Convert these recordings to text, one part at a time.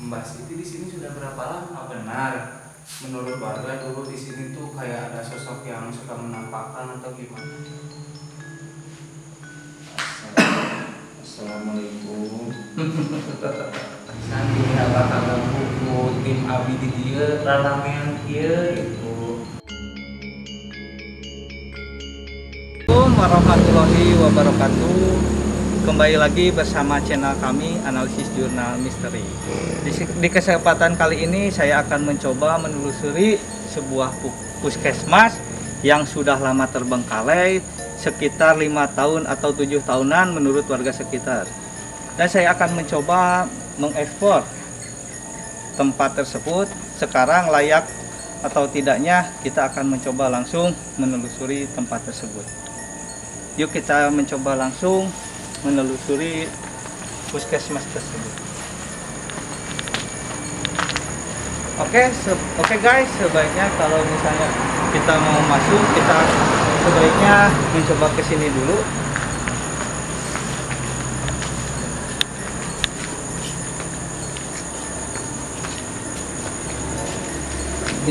Mbak Siti di sini sudah berapa lama? Benar. Menurut warga dulu di sini tuh kayak ada sosok yang suka menampakkan atau gimana? Assalamualaikum. Nanti apa kabar buku tim Abi di dia ralamean dia itu. Assalamualaikum warahmatullahi wabarakatuh. Kembali lagi bersama channel kami Analisis Jurnal Misteri. Di kesempatan kali ini saya akan mencoba menelusuri sebuah puskesmas yang sudah lama terbengkalai, sekitar 5 tahun atau 7 tahunan menurut warga sekitar. Dan saya akan mencoba mengekspor tempat tersebut. Sekarang layak atau tidaknya kita akan mencoba langsung menelusuri tempat tersebut. Yuk kita mencoba langsung menelusuri puskesmas tersebut. Oke guys, sebaiknya kalau misalnya kita mau masuk, kita sebaiknya mencoba ke sini dulu.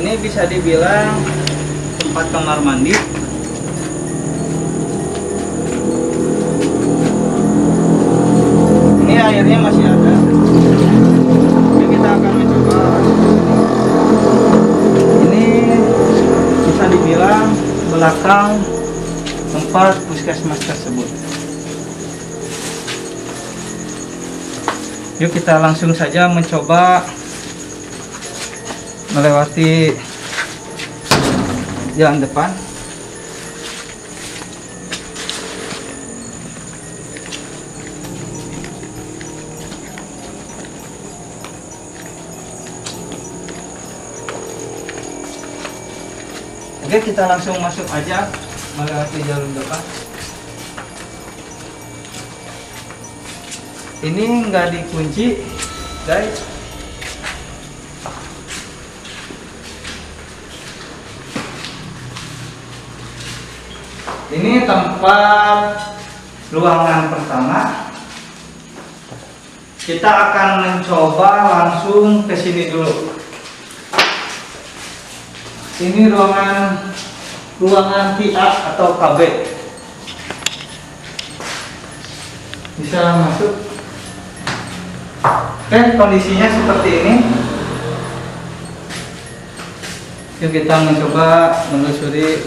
Ini bisa dibilang tempat kamar mandi. Ini airnya masih ada. Jadi kita akan mencoba. Ini bisa dibilang belakang tempat puskesmas tersebut. Yuk kita langsung saja mencoba melewati jalan depan. Oke, kita langsung masuk aja melewati jalur depan. Ini nggak dikunci, guys. Ini tempat ruangan pertama. Kita akan mencoba langsung ke sini dulu. Ini ruangan TA atau KB. Bisa masuk. Oke, kondisinya seperti ini. Yuk kita mencoba menelusuri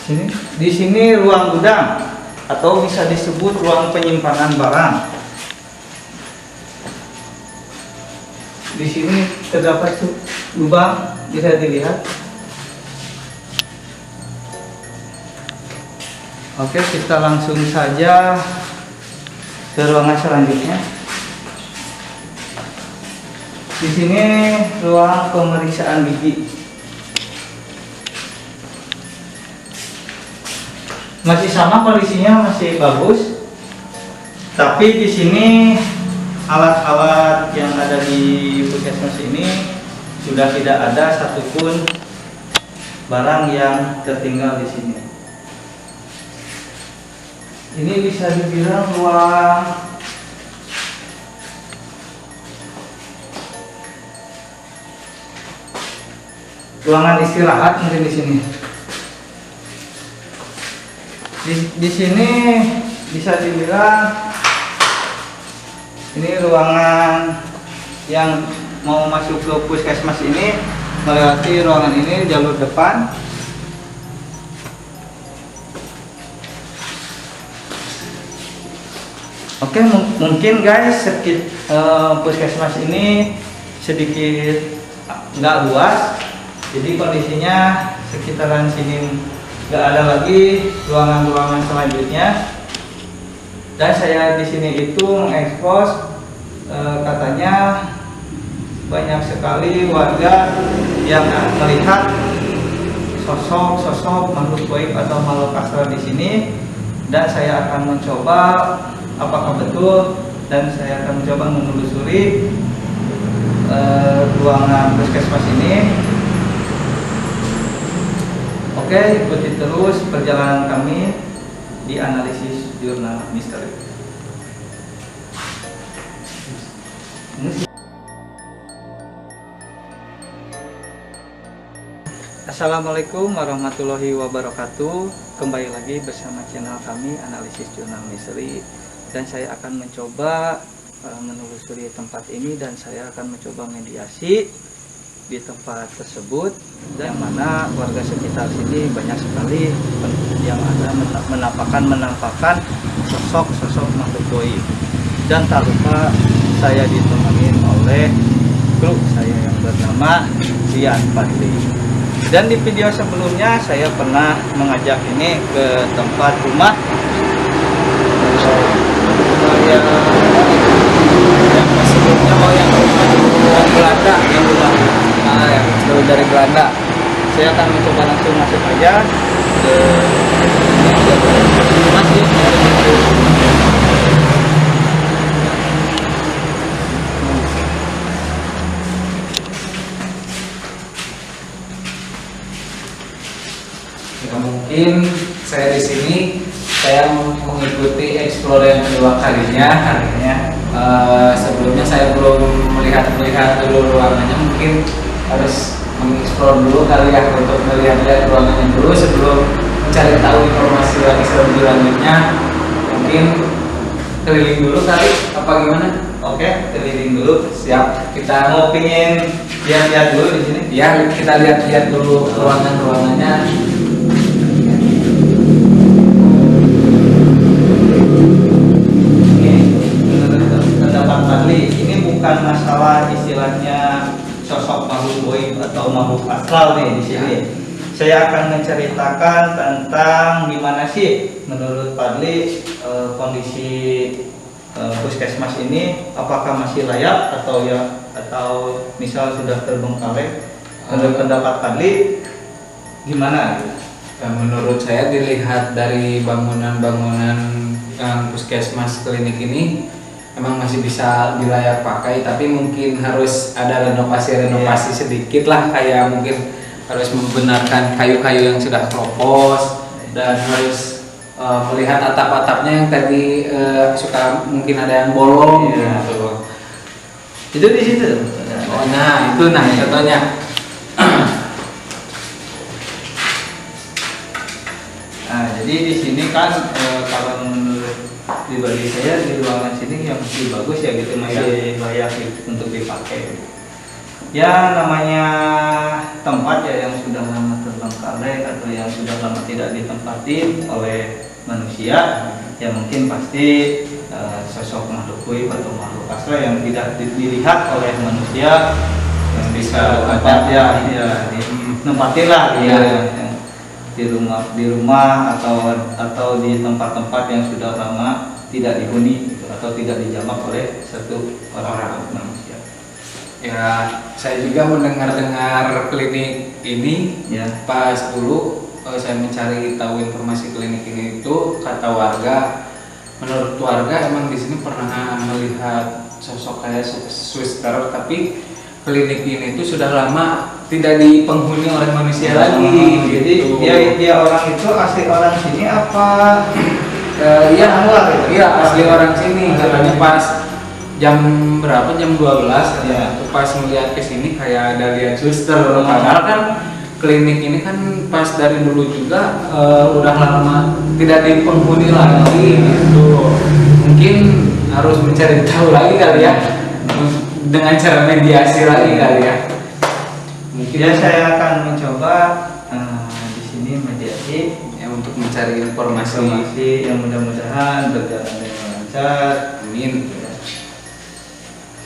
sini. Di sini ruang gudang atau bisa disebut ruang penyimpanan barang. Di sini terdapat lubang, bisa dilihat. Oke, kita langsung saja ke ruangan selanjutnya. Di sini ruang pemeriksaan gigi. Masih sama kondisinya, masih bagus. Tapi di sini alat-alat yang ada di puskesmas ini sudah tidak ada satupun barang yang tertinggal di sini. Ini bisa dibilang ruangan istirahat mungkin di sini. Di sini bisa dibilang ini ruangan yang mau masuk ke puskesmas ini melewati ruangan ini jalur depan. Oke, mungkin guys puskesmas ini sedikit nggak luas, jadi kondisinya sekitaran sini nggak ada lagi ruangan-ruangan selanjutnya. Dan saya di sini itu mengekspos katanya banyak sekali warga yang melihat sosok makhluk gaib atau makhluk astral di sini, dan saya akan mencoba apakah betul, dan saya akan mencoba menelusuri ruangan puskesmas ini. Oke, ikuti terus perjalanan kami di Analisis Jurnal Misteri. Assalamualaikum warahmatullahi wabarakatuh. Kembali lagi bersama channel kami Analisis Jurnal Misteri, dan saya akan mencoba menelusuri tempat ini, dan saya akan mencoba mediasi di tempat tersebut, dan mana warga sekitar sini banyak sekali yang ada menampakkan sosok makhluk goib. Dan tak lupa saya ditemani oleh kru saya yang bernama Zian Fadli. Dan di video sebelumnya saya pernah mengajak ini ke tempat rumah yang sebelumnya yang rumah Belanda, yang rumah yang dari Belanda. Saya akan mencoba langsung masuk aja ke masih ya, mungkin saya di sini saya mengikuti explore yang kedua kalinya. Sebelumnya saya belum melihat dulu ruangannya, mungkin harus mengeksplor dulu kali ya, untuk melihat ruangannya dulu sebelum mencari tahu informasi lagi selanjutnya. Mungkin keliling dulu kali, apa gimana? Oke, keliling dulu. Siap. Kita Mau pingin lihat-lihat dulu di sini? Ya, kita lihat dulu ruangannya. Bukan masalah istilahnya sosok makhluk goib atau makhluk astral nih di sini. Ya. Saya akan menceritakan tentang gimana sih menurut Fadli kondisi puskesmas ini, apakah masih layak atau misal sudah terbengkalai. Menurut pendapat Fadli gimana? Dan menurut saya dilihat dari bangunan-bangunan puskesmas klinik ini emang masih bisa dilayak pakai, tapi mungkin harus ada renovasi sedikit lah, kayak mungkin harus membenarkan kayu-kayu yang sudah keropos, dan harus melihat atap-atapnya yang tadi suka mungkin ada yang bolong. Ya. Gitu. Itu di situ. Oh, itu contohnya. Nah, jadi di sini kan kalau menurut pribadi saya di ruangan sini yang masih bagus ya gitu, masih layak untuk dipakai. Ya namanya tempat ya yang sudah lama terbengkalai atau yang sudah lama tidak ditempati oleh manusia, ya mungkin pasti sosok makhluk goib atau makhluk astral yang tidak dilihat oleh manusia yang bisa ditempati lah ya. Di rumah atau di tempat-tempat yang sudah lama tidak dihuni gitu, atau tidak dijamak oleh satu orang manusia. Ya, saya juga mendengar klinik ini Ya. pas dulu saya mencari tahu informasi klinik ini, itu kata warga, menurut warga emang di sini pernah melihat sosok kayak suster, tapi klinik ini itu sudah lama tidak dipenghuni oleh manusia lagi. Jadi gitu. dia orang itu asli orang sini apa? Iya, luar gitu? iya asli orang sini. Katanya pas jam berapa? Jam 12 Ya. pas melihat ke sini kayak ada lihat suster. Padahal kan klinik ini kan pas dari dulu juga udah lama tidak dipenghuni lagi gitu. Mungkin harus mencari tahu lagi kali ya, dengan cara mediasi lagi kali ya. Mungkin Ya, saya akan mencoba di sini mediasi ya untuk mencari informasi. yang mudah-mudahan berjalan dengan lancar. Amin.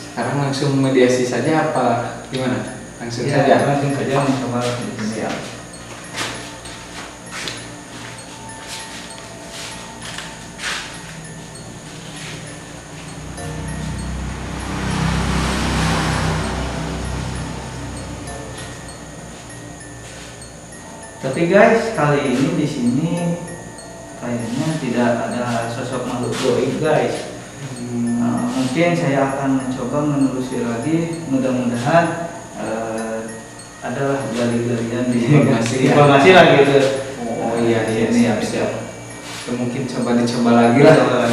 Sekarang langsung mediasi saja apa gimana? Langsung Ya, saja. langsung saja mencoba di sini ya. Tapi guys, kali ini di sini kayaknya tidak ada sosok makhluk goib guys. Mungkin saya akan mencoba menelusuri lagi, mudah-mudahan adalah gali-galian di informasi lah gitu. Oh iya, ini ya, siap. Mungkin dicoba lagi lah.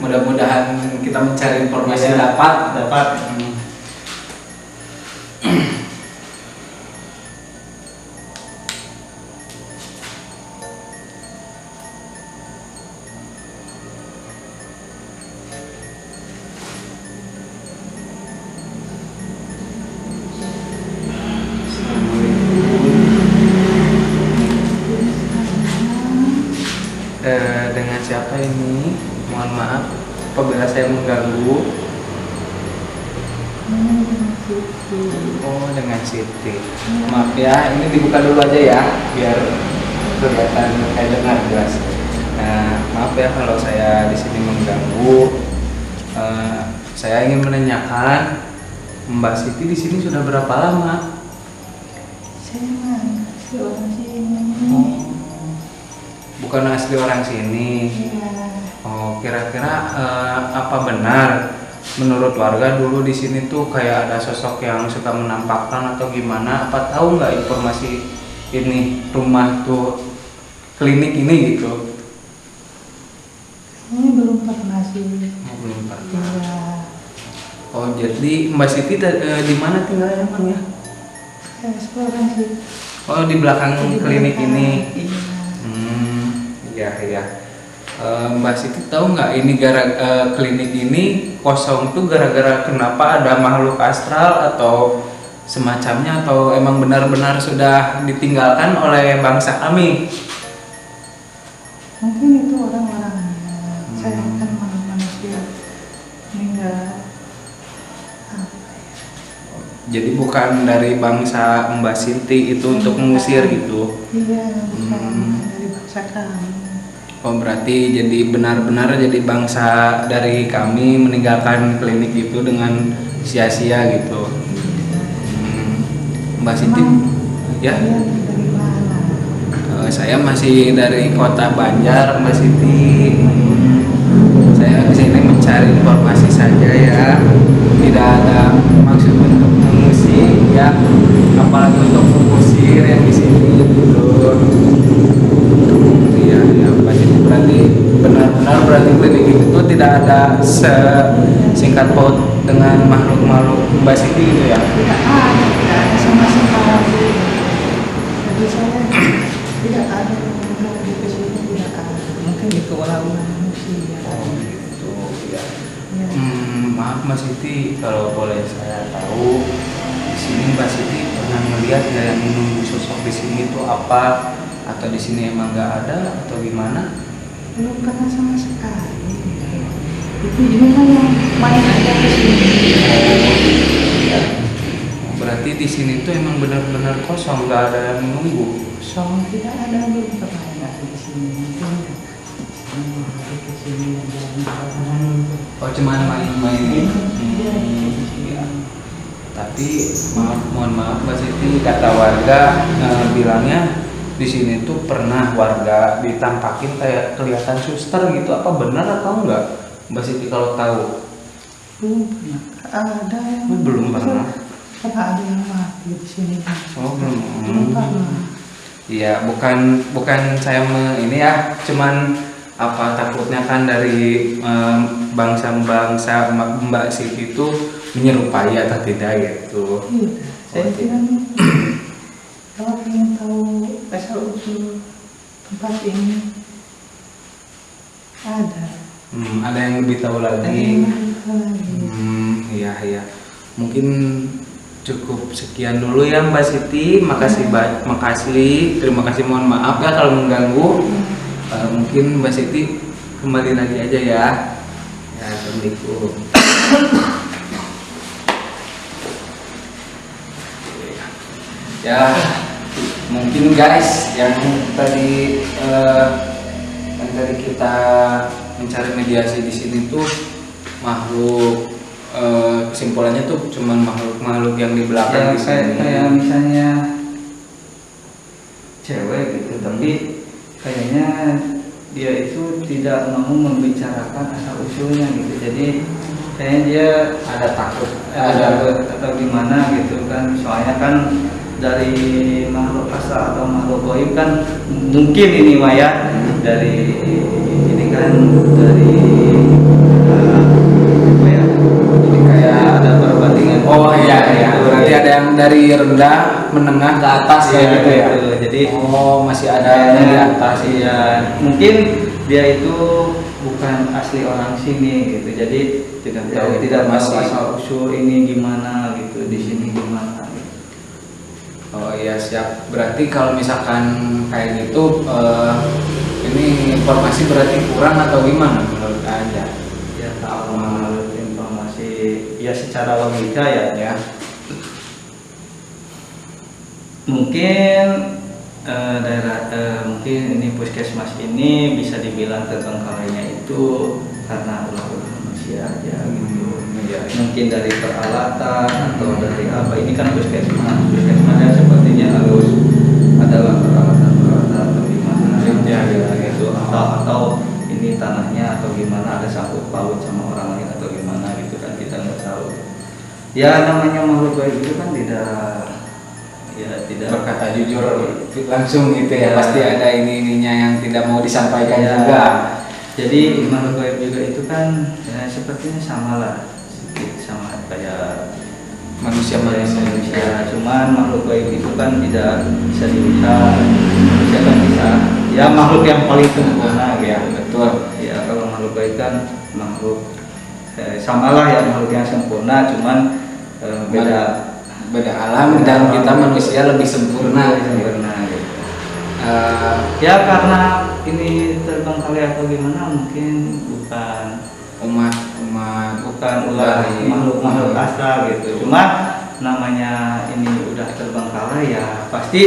Mudah-mudahan kita mencari informasi Ya, dapat. ini. Mohon maaf apabila saya mengganggu. Oh, dengan Siti. Maaf ya, ini dibuka dulu aja ya, biar kelihatan dengar jelas. Nah, maaf ya kalau saya di sini mengganggu. Saya ingin menanyakan, Mbak Siti di sini sudah berapa lama? Saya masih orang sini. Oh, bukan asli orang sini. Iya. Oh, kira-kira apa benar menurut warga dulu di sini tuh kayak ada sosok yang suka menampakkan atau gimana? Apa tahu nggak informasi ini rumah tuh klinik ini gitu? Ini belum pernah sih. Oh, belum pernah. Iya. Oh, jadi Mbak Siti di mana tinggalnya Bang ya? Saya seorang sih. Oh, di belakang Di klinik belakang. ini. Iya. Iya iya. Mbak Siti tahu nggak ini klinik ini kosong tuh gara-gara kenapa ada makhluk astral atau semacamnya, atau emang benar-benar sudah ditinggalkan oleh bangsa kami? Mungkin itu orang-orangnya. Saya kan manusia meninggal. Apa ya? Jadi bukan dari bangsa Mbak Siti itu untuk mengusir gitu. Iya, bukan dari bangsa kami. Oh, berarti jadi benar-benar jadi bangsa dari kami meninggalkan klinik itu dengan sia-sia gitu. Mbak Siti, ya? Kalian dari mana? Saya masih dari kota Banjar, Mbak Siti. Saya kesini mencari informasi saja ya. Tidak ada maksud untuk mengusir ya, apalagi untuk mengusir yang di sini gitu. Iya, ya, Mbak Siti berarti benar-benar berarti klinik itu tidak ada singkat paut dengan makhluk-makhluk Mbak Siti gitu ya? Tidak ada sama sekali. Jadi saya tidak ada yang di kesini, tidak ada. Mungkin itu orang-orang manusia. Oh gitu ya. Ya. Maaf Mbak Siti, kalau boleh saya tahu di sini Mbak Siti pernah melihat ya yang menunggu sosok di sini itu apa, atau di sini emang nggak ada atau gimana? Belum pernah sama sekali. Itu juga yang main aja ke sini. Ya. Berarti di sini tuh emang benar-benar kosong, nggak ada yang menunggu. Soal tidak ada, belum pernah ada di sini. Di sini jalan. Oh, cuman main-main. Ya. Tapi mohon maaf Mbak Siti, kata warga bilangnya di sini tuh pernah warga ditampakin kayak kelihatan suster gitu. Apa benar atau enggak Mbak Siti kalau tahu? Belum pernah ada yang Belum pernah. Pernah ada yang mati di sini. Oh, belum. Belum pernah. Iya, bukan saya ini ya, cuman apa takutnya kan dari bangsa-bangsa Mbak Siti itu menyerupai atau tidak gitu. Iya, saya kira kalau ingin tahu asal usul tempat ini ada. Ada yang lebih tahu lagi. Iya iya. Mungkin cukup sekian dulu ya Mbak Siti. Makasih makasih. Terima kasih, mohon maaf ya kalau mengganggu. Mungkin Mbak Siti kembali lagi aja ya. Ya, assalamualaikum. Ya, mungkin guys yang tadi kita mencari mediasi di sini tuh makhluk, kesimpulannya tuh cuman makhluk-makhluk yang di belakang Ya, di sini. kayak misalnya cewek gitu, tapi kayaknya dia itu tidak mau membicarakan asal usulnya gitu. Jadi kayaknya dia ada takut, atau gimana gitu kan. Soalnya kan dari makhluk asal atau makhluk goib kan mungkin ini Maya dari ini kan dari apa ya, jadi kayak ada perbandingan. oh iya iya, berarti ada yang dari rendah menengah ke atas kayak gitu ya. Jadi Oh, masih ada yang di atas ya. Mungkin dia itu bukan asli orang sini gitu. Jadi tidak tahu, tidak tahu asal usul ini gimana gitu, di sini gimana gitu. Oh iya siap. Berarti kalau misalkan kayak gitu, ini ini informasi berarti kurang atau gimana menurut Anda? Ya, kalau menurut informasi ya secara logika ya, mungkin mungkin ini puskesmas ini bisa dibilang terbengkalainya itu karena ulah manusia aja gitu. Mungkin dari peralatan atau dari apa, ini kan puskesmasnya sepertinya harus adalah peralatan atau gimana gitu, atau ini tanahnya atau gimana, ada sangkut paut sama orang lain atau gimana gitu kan, kita nggak tahu ya. Namanya makhluk gaib itu kan tidak Berkata jujur langsung gitu ya, Ya. pasti ada ininya yang tidak mau disampaikan Ya. juga. Jadi makhluk gaib juga itu kan ya, sepertinya sama lah, sedikit sama kayak Manusia. manusia. Cuman makhluk gaib itu kan tidak bisa dilihat, manusia kan bisa. Ya makhluk yang paling sempurna Ya, gitu. betul. Ya kalau makhluk gaib kan makhluk samalah ya, makhluk yang sempurna, cuman beda alam dan kita manusia lebih sempurna. gitu. Ya karena ini terbengkalai atau gimana, mungkin bukan umat ulah dari makhluk asal gitu. Cuma namanya ini udah terbengkalai ya, pasti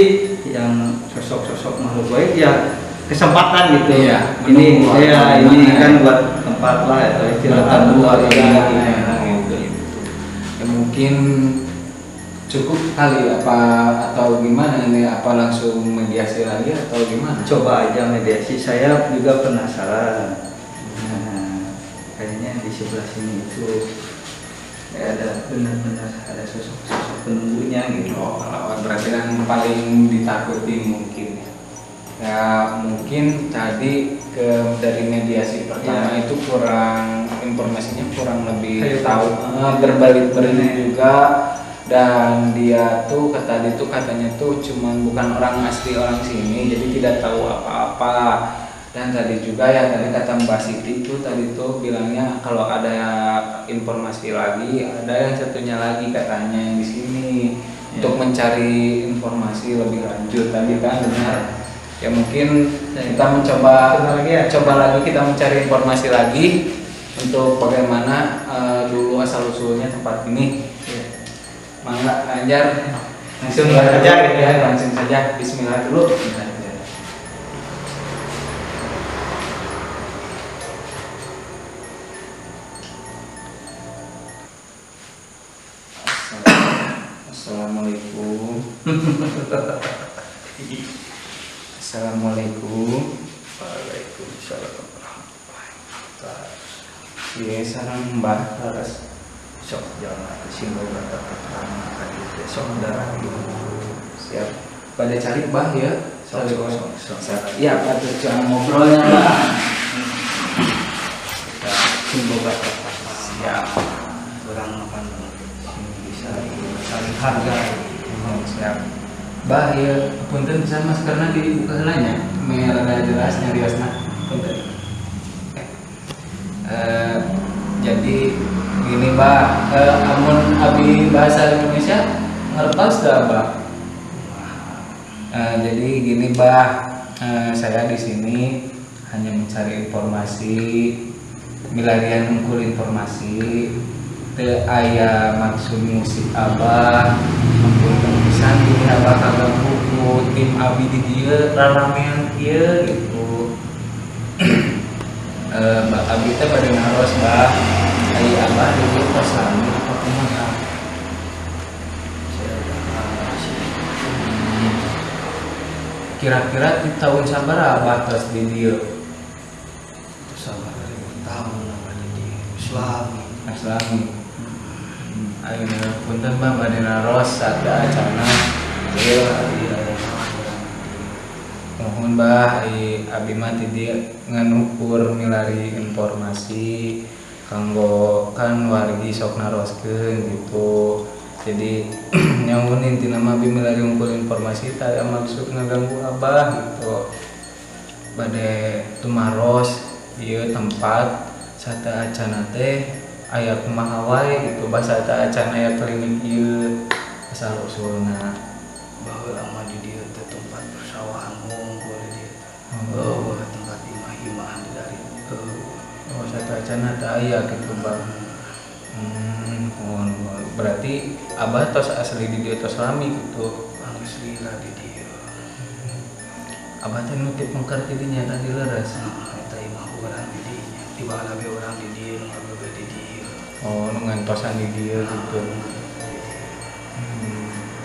yang sosok makhluk gaib ya kesempatan gitu. Iya, ini menunggu ya atau ini gimana kan ya. buat tempat lah atau istilah Bertamu atau gimana, gitu. ya mungkin cukup kali atau gimana ini, apa langsung mediasi lagi atau gimana? Coba aja mediasi, saya juga penasaran. Kayaknya di sebelah sini itu ya ada benar-benar ada sosok penunggunya gitu. Kalau berarti yang paling ditakuti mungkin ya mungkin tadi dari mediasi pertama itu kurang, informasinya kurang lebih tahu, berbelit-belit juga. Dan dia tuh katanya tuh cuman bukan orang asli orang sini, jadi tidak tahu apa-apa. Dan tadi juga ya, tadi kata Mbak Siti tuh tadi tuh bilangnya kalau ada informasi lagi, ada yang satunya lagi katanya yang di sini untuk mencari informasi lebih lanjut tadi kan, benar. Ya mungkin kita coba lagi kita mencari informasi lagi untuk bagaimana dulu asal usulnya tempat ini. Mangga Anjar langsung saja gitu ya, langsung saja bismillah dulu. Assalamualaikum. Assalamualaikum. Waalaikumsalam. Iya, sareng Mbak Laras. Sok jangan simbol kata tadi besok darah gitu. Siap. Pada cari Mbah ya. Sok. Iya, Pak tuh jangan ngobrolnya Mbak. Simbol kata Siap. orang akan bisa saling harga. Siap. Mbah ya, punten bisa maskerna dibuka heulanya. Merada jelas nyariosna. Punten. Jadi gini Mbak, amun abi bahasa Indonesia ngertos gak Mbak? Jadi gini Mbak, saya di sini hanya mencari informasi, milarian ngumpul informasi, teu aya maksud musik Abah, ampun pisan ini Abah kagak buku tim abi di dieu raramean kieu gitu. Mbak abi teh pada naros Mbak. Ari Abah dulu pas lami apa kumaha? Kira-kira di tahun sabaraha Abah tos di dieu? Sabar 5 tahun namanya di Islam. Islami. Ayeuna punten Mbah bade naros sada acana. Mohon Mbah abi mah ti dieu nganukur milari informasi kanggo kan wargi sok naroskeun gitu. Jadi nyamun intina mah abi milari ngumpul informasi teh maksud ngaganggu Abah gitu. Bade tumaros ieu tempat sata acana teh aya kumaha wae gitu, basa sata acana aya klinik ieu asal usulna. Bahwa lama di dia tempat persawahan ngumpul di dia. Tempat Oh satu acana tak aya gitu bang. Berarti abah tos asli di dieu tos lami gitu. Asli lah di dia. Abah teh nutip mengker di dinya tadi leres. Eta imah urang di dinya. Tiba lagi orang di dia, ngabebe di dia. Oh nu ngantosan di dieu gitu.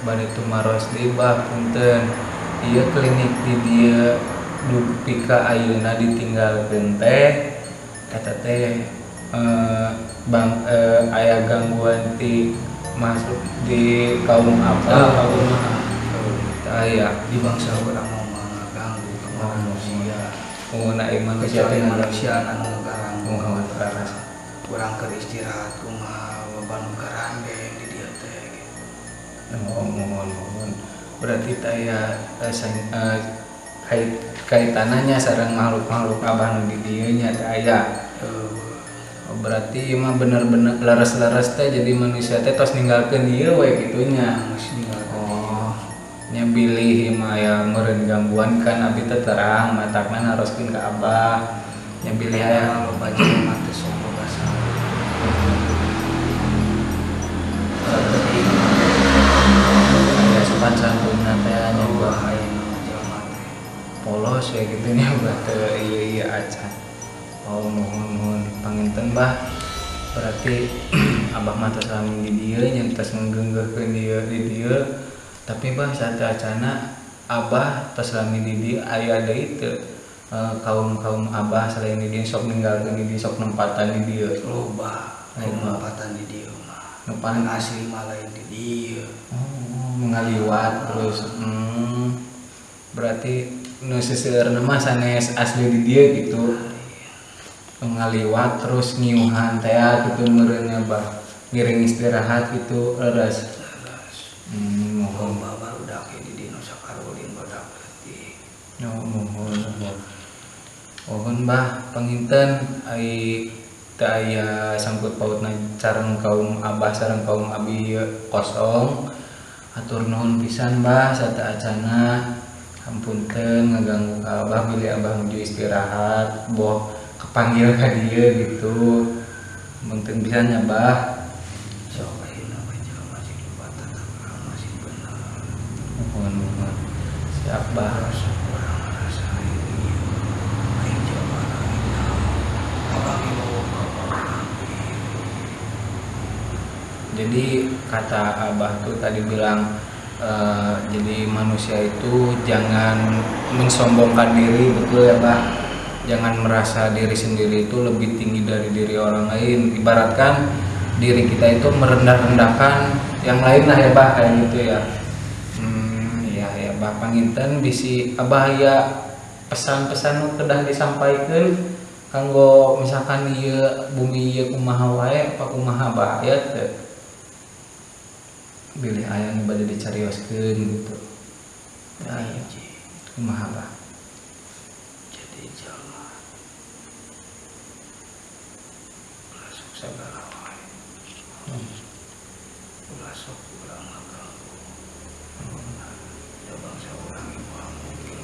Bade tu maros deui bah punten. Ieu klinik di dieu dupi ka ayeuna ditinggalkeun teh eta teh aya gangguan ti masuk di kaum apa aya Di bangsa orang mau mengganggu ke manusia. na manusia Kecuali teh manusia anu ngegarang. karas Kurang keur istirahat kumaha beban garandeng di dia teh. mohon berarti aya kaitananya sareng makhluk-makhluk abah nu di dieu nya teh aya. Oh, berarti ieu mah bener-bener leres-leres teh jadi manusia teh tos ninggalkeun dieu we kitunya. Oh, nya bilih ieu mah aya meureun gangguan kan abi teh terang matakna naroskeun ka abah. Nya bilih aya Loba jelema teh sok boga salah. aya sopan santunna teh nya Bahaya nama jelema teh. polos we kitu nya bah teu ieu acan. Oh mohon panginten bah berarti abah mah tos lami di dieu nya tos nggeunggeuhkeun dieu di dieu tapi bah saat acana abah tos lami di dieu aya deui teu kaum abah selain di dieu sok ninggalkeun di dieu sok nempatan di dieu Loba penempatan di dia mah. nu paling Asli mah lain di dia. ngaliwat terus berarti nu seseueurna mah sanes asli di dieu gitu. Ngaliwat terus ngiuhan teh gitu meureunnya bah ngiring istirahat gitu leres. Mohon Loba barudak di dina sakarulin barudak leutik. Mohon bah panginten ai teu aya sangkut pautna sareng kaum abah sareng kaum abi kosong. Hatur nuhun pisan bah sata acana. Hampunten ngaganggu ka abah bilih abah nuju istirahat boh kepanggil ka dieu gitu. Mungkin bisa nya bah. Sok ayeuna mah jelema masih lupatan masih bener. Mohon siap bah. Sok urang ngarasain ieu. Aing jelema lain abang ieu Jadi kata abah tuh tadi bilang jadi manusia itu jangan mensombongkan diri, betul ya bah. Jangan merasa diri sendiri itu lebih tinggi dari diri orang lain. Ibaratkan diri kita itu merendah-rendahkan yang lain lah ya bah, kayak gitu ya. Ya bah panginten bisi abah ya pesan-pesan nu kedah disampaikan kanggo misalkan ieu bumi ieu kumaha wae apa kumaha bahaya teh. Bilih aya nu bade dicarioskeun gitu. Ya, kumaha bah. jadi jelema masuk segala wae. Ulah sok urang ngaganggu. Da bangsa urang ieu mungkin.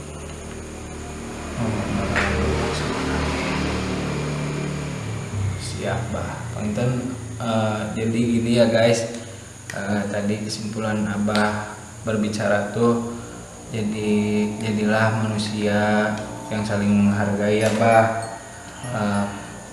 Siap bah. Panginten jadi gini ya guys. Tadi kesimpulan abah berbicara tuh jadilah manusia yang saling menghargai ya bah.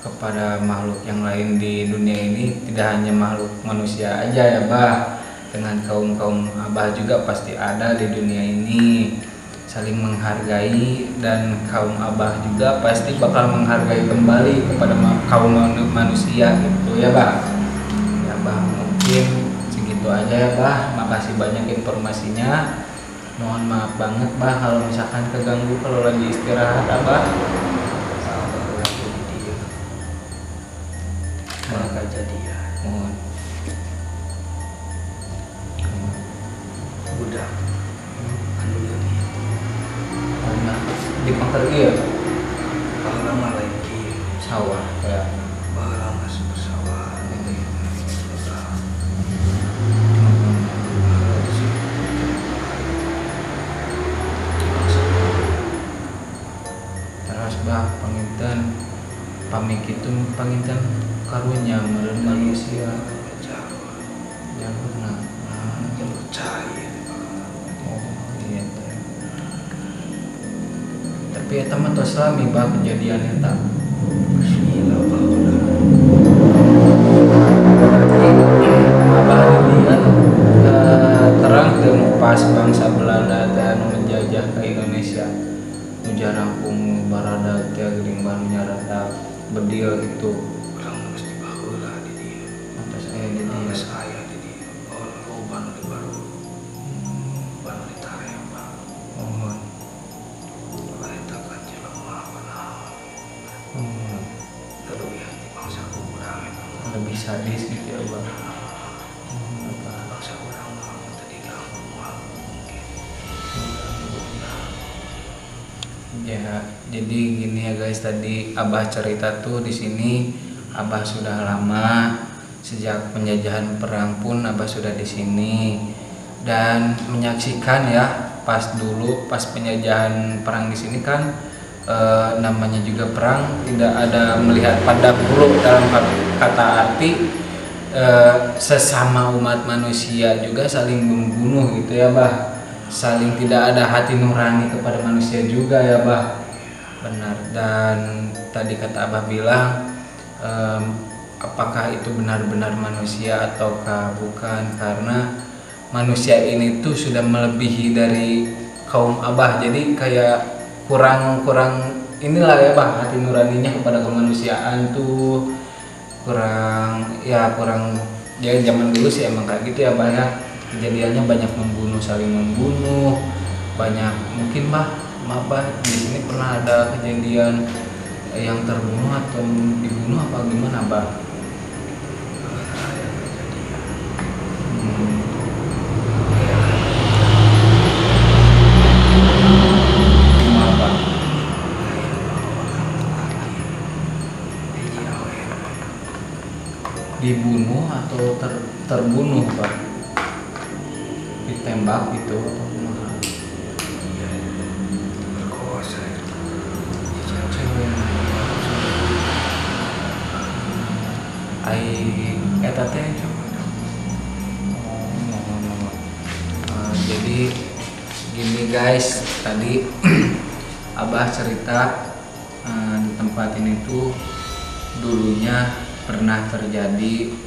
Kepada makhluk yang lain di dunia ini, tidak hanya makhluk manusia aja ya bah, dengan kaum abah juga pasti ada di dunia ini, saling menghargai dan kaum abah juga pasti bakal menghargai kembali kepada kaum manusia gitu ya bah. Ya bah mungkin segitu aja ya bah, makasih banyak informasinya. Mohon maaf banget bah kalau misalkan keganggu kalau lagi istirahat abah. Kejadian Mohon budak anu leuwih karena di pangker ieu baheula mah lain kieu sawah kayak baheula mah sawah gitu ya. terus bah panginten pamik itu panginten karunya meureun manusia jangan percaya iya teh. Tapi eta mah tos lami bah kejadian eta. Abah dia terang teu pas bangsa Belanda teh anu menjajah ke Indonesia. Nu jarangkung barada teh geuning barunya rada bedil gitu. orang mesti baheula di dieu. Atas aya di dieu. Saya di dieu. Loba nu di baru. Banu ditarema. Mohon. Eta kan jelema benar. Mohon. Lebih hati bangsa kurang eta. Lebih sadis gitu ya Bang. Bangsa kurang mah tadi ganggu mah. Ya, jadi gini ya guys, tadi Abah cerita tuh di sini Abah sudah lama sejak penjajahan perang pun Abah sudah di sini dan menyaksikan ya pas penjajahan perang di sini kan namanya juga perang tidak ada melihat pandang bulu dalam kata arti sesama umat manusia juga saling membunuh gitu ya Bah. Saling tidak ada hati nurani kepada manusia juga ya Bah. Benar. Dan tadi kata Abah bilang apakah itu benar-benar manusia ataukah bukan, karena manusia ini tuh sudah melebihi dari kaum Abah, jadi kayak kurang inilah ya Bah, hati nuraninya kepada kemanusiaan tuh kurang ya zaman dulu sih emang kayak gitu ya Bah ya. Kejadiannya banyak membunuh, saling membunuh, banyak mungkin maaf di sini pernah ada kejadian yang terbunuh atau dibunuh apa gimana Bah? Gimana Bah? Dibunuh atau terbunuh Bah? Ditembak gitu atau gimana? Berkuasa. Cewek ai eta teh jadi gini guys, tadi Abah cerita di tempat ini tuh dulunya pernah terjadi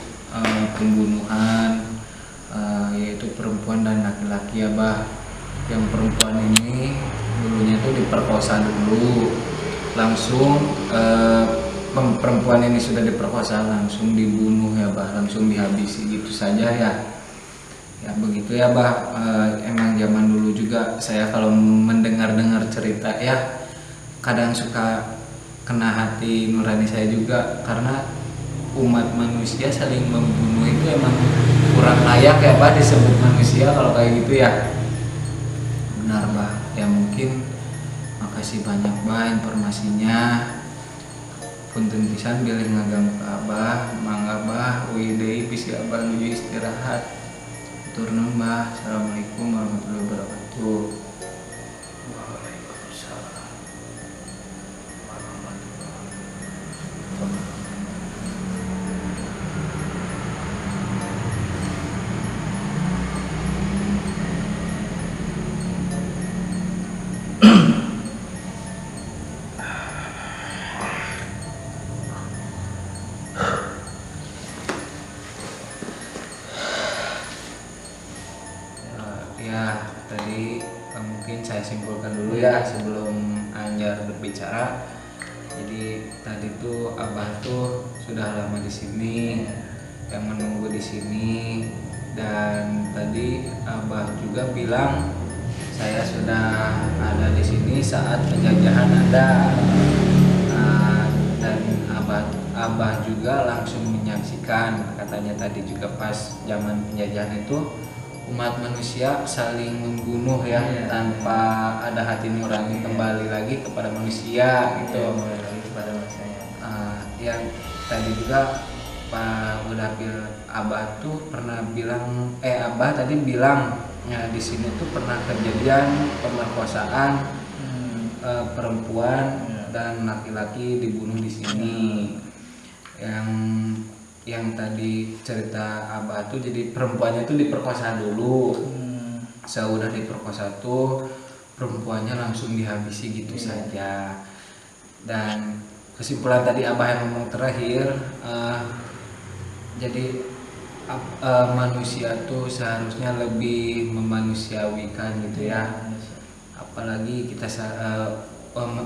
pembunuhan yaitu perempuan dan laki-laki ya Bah. Yang perempuan ini dulunya tuh diperkosa dulu, langsung perempuan ini sudah diperkosa langsung dibunuh ya Bah, langsung dihabisi gitu saja ya. Ya begitu ya Bah. Emang zaman dulu juga saya kalau mendengar cerita ya kadang suka kena hati nurani saya juga, karena umat manusia saling membunuh itu emang kurang layak ya Bah disebut manusia kalau kayak gitu ya. Benar Bah. Ya mungkin makasih banyak Bah informasinya. Punten pisan bilih ngaganggu ka Abah, mangga Bah deui bisi Abah nuju istirahat. Tur nuhun Bah. Assalamualaikum warahmatullahi wabarakatuh. Waalaikumsalam warahmatullahi Ya tadi mungkin saya simpulkan dulu ya sebelum Anjar berbicara. Jadi tadi tuh Abah tuh sudah lama di sini, yang menunggu di sini, dan tadi Abah juga bilang saya sudah ada di sini saat penjajahan ada. Dan Abah juga langsung menyaksikan, katanya tadi juga pas zaman penjajahan itu umat manusia saling membunuh ya, tanpa ada hati nurani kembali lagi kepada manusia gitu. Kepada manusia. Yang tadi juga Pak Mudapil Abah tuh pernah bilang Abah tadi bilang ya di sini tuh pernah kejadian pemerkosaan perempuan dan laki-laki dibunuh di sini. Yang tadi cerita Abah tuh jadi perempuannya tuh diperkosa dulu. Sudah diperkosa tuh perempuannya langsung dihabisi gitu saja. Dan kesimpulan tadi Abah yang ngomong terakhir, jadi manusia tuh seharusnya lebih memanusiawikan gitu ya. Apalagi kita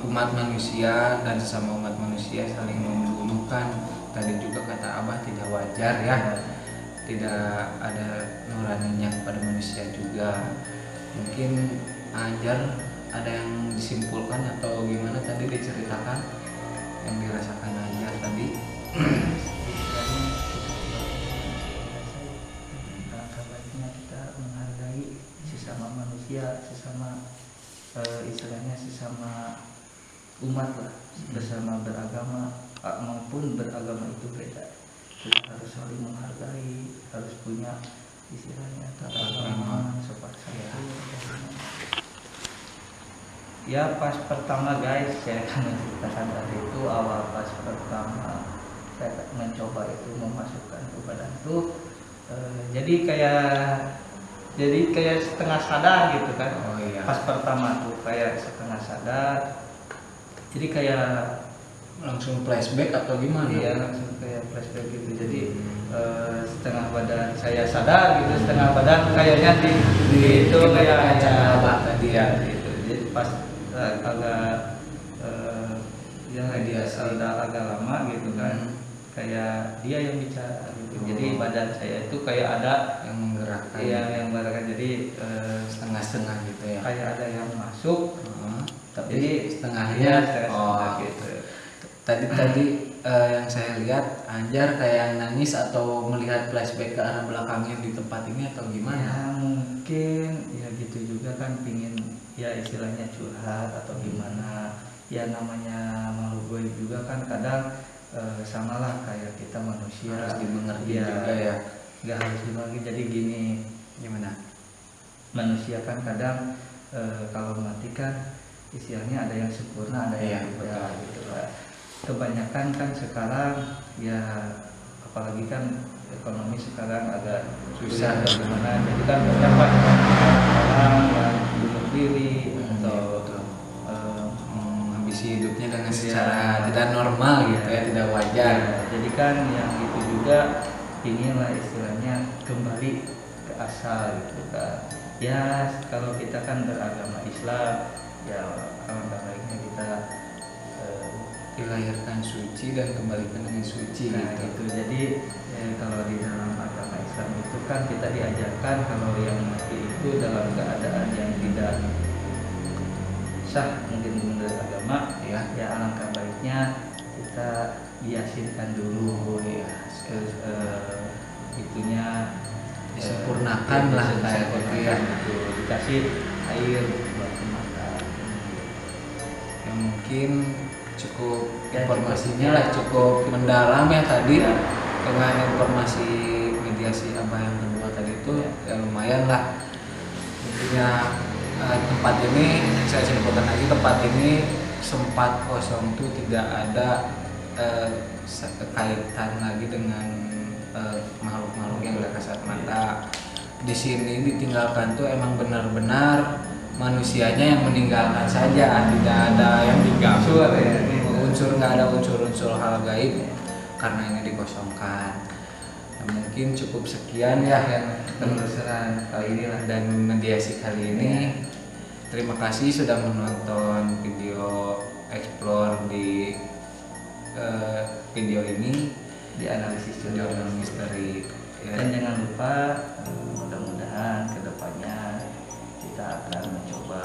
umat manusia dan sesama umat manusia saling membunuh kan. Tadi juga kata Abah tidak wajar ya, tidak ada nuraninya kepada manusia juga. Mungkin Anjar ada yang disimpulkan atau gimana tadi diceritakan yang dirasakan Anjar tadi? Alangkah baiknya kita menghargai sesama manusia, sesama istilahnya sesama umat lah, bersama beragama maupun beragama itu beda. Kita harus saling menghargai, harus punya istilahnya tata krama, sopan santun. Ya pas pertama guys, saya akan menceritakan tadi itu awal pas pertama saya mencoba itu memasukkan ke badan tuh, jadi kayak setengah sadar gitu kan. Oh iya. Pas pertama tuh kayak setengah sadar, jadi kayak Langsung flashback atau gimana? iya langsung kayak flashback gitu. Jadi setengah badan saya sadar gitu, setengah badan kayaknya di itu kayak Abah tadi ya. gitu. Jadi pas agak yang Radiasi. agak lama gitu kan, kayak dia yang bicara gitu. Jadi badan saya itu kayak ada Yang menggerakkan. yang bergerak, jadi Setengah-setengah gitu ya. kayak ada yang masuk, Tapi jadi setengahnya. setengah gitu. Tadi yang saya lihat Anjar kayak nangis atau melihat flashback ke arah belakangnya di tempat ini atau Ya gimana? mungkin ya gitu juga kan, pingin ya istilahnya curhat atau gimana. Ya namanya makhluk goib juga kan kadang samalah kayak kita manusia, Harus dimengerti ya, juga ya. nggak harus dimengerti. Jadi gini, Gimana? manusia kan kadang kalau mati kan istilahnya ada yang sempurna, ada yang Iya, tidak betul. gitu lah. Kebanyakan kan sekarang ya, apalagi kan ekonomi sekarang agak susah Susah. bagaimana, jadi kan banyak Pak, orang yang bunuh diri atau Menghabisi hidupnya dengan Iya. secara tidak normal gitu ya, tidak wajar. ya, jadi kan yang itu juga inilah istilahnya kembali ke asal gitu kan. Ya kalau kita kan beragama Islam, ya alangkah baiknya kita Dilahirkan suci dan kembalikan dengan suci nah gitu. gitu. Jadi kalau di dalam agama Islam itu kan kita diajarkan kalau yang mati itu dalam keadaan yang tidak sah mungkin menurut agama, Ya. ya alangkah baiknya kita diyasinkan dulu ya, terus itunya Disempurnakan lah kayak gitu ya. gitu. Dikasih air buat makan. Ya mungkin cukup informasinya lah cukup mendalam ya tadi dengan informasi mediasi Abah yang kedua tadi itu ya lumayan lah. Intinya tempat ini saya simpulkan lagi, tempat ini sempat kosong tuh tidak ada kaitan lagi dengan makhluk-makhluk yang gak kasat mata. Di sini ditinggalkan tuh emang benar-benar manusianya yang meninggalkan saja, tidak ada yang diganggu. Nggak ada unsur-unsur hal gaib karena ini dikosongkan. Nah, mungkin cukup sekian ya penelusuran kali ini lah dan mediasi kali ini. Terima kasih sudah menonton video explore di video ini Di analisis video jurnal misteri. Dan jangan lupa mudah-mudahan kedepannya kita akan mencoba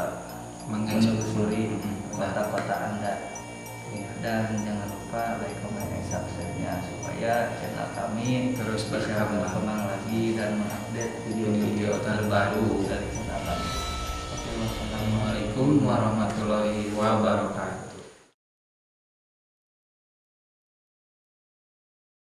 menelusuri kota-kota Anda. Dan jangan lupa like, comment, dan subscribe-nya supaya channel kami Terus bisa berkembang. berkembang lagi dan mengupdate video-video terbaru dari channel kami. Oke, wassalamualaikum Assalamualaikum warahmatullahi wabarakatuh.